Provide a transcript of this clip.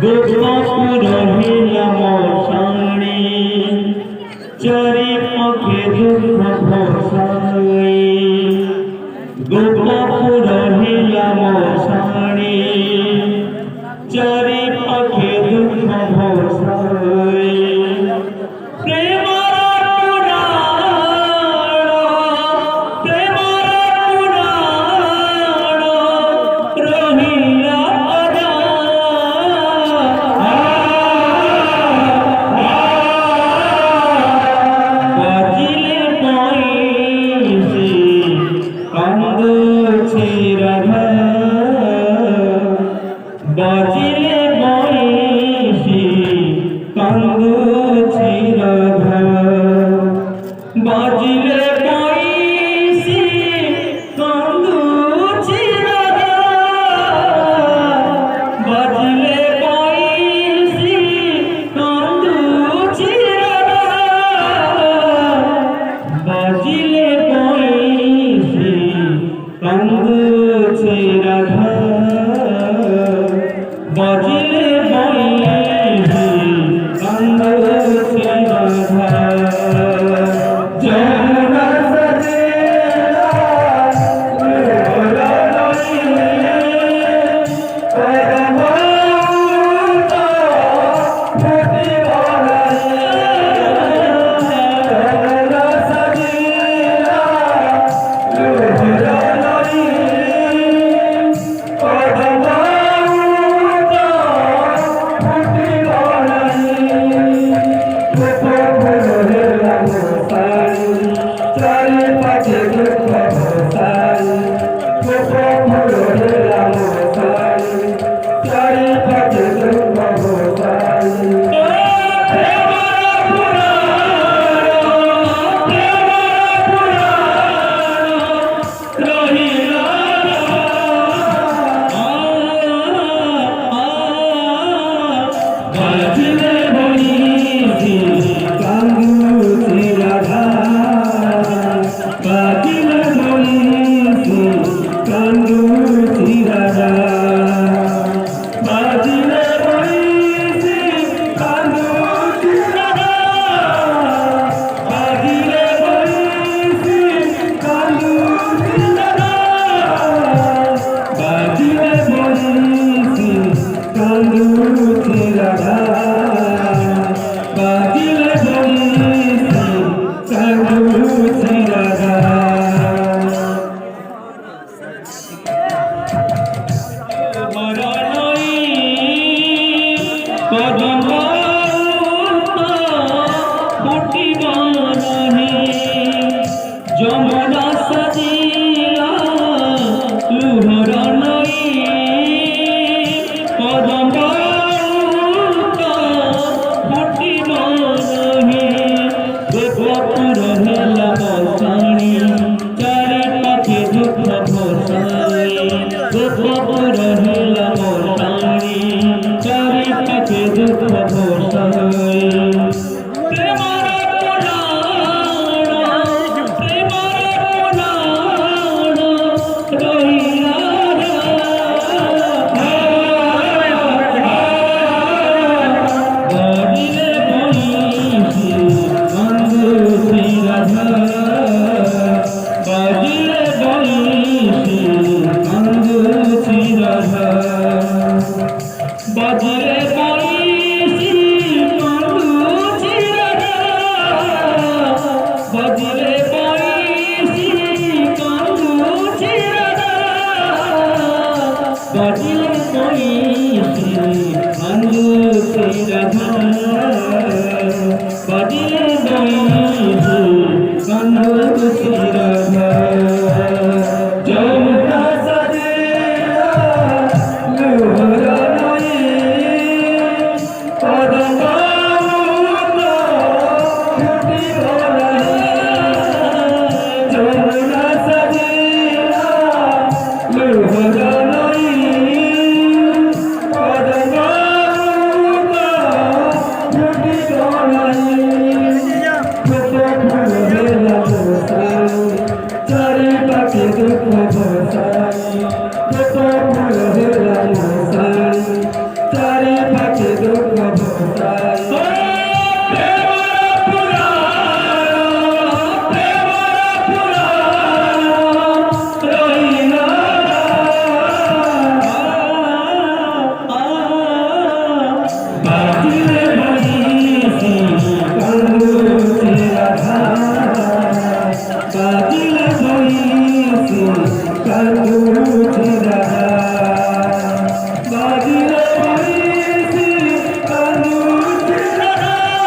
गोपपुर हिला मशाणी चारिपाखे दुख भसाई गोपपुर हिला मशाणी चारिपाखे दुख भसाई बाजिले बंशी कांदुछि राधा बाजिले बंशी कांदुछि राधा बाजिले बंशी कांदुछि राधा बाजिले बंशी कांदुछि राधा बाजिले बंशी कांदुछि राधा जमुना सजेला जमुना सजिला लुहरा नई कदम फुटिब नहीं गोपपुर हिला मशाणी चारिपाखे दुख भसाई गोपपुर हिला मशाणी चारिपाखे दुख भसाई बाजिले बंशी कांदुछि राधा बाजिले बंशी कांदुछि राधा बाजिले बंशी कांदुछि राधा बाजिले बंशी कांदुछि राधा जमुना सजेला लुहरा Thank you. जादू थे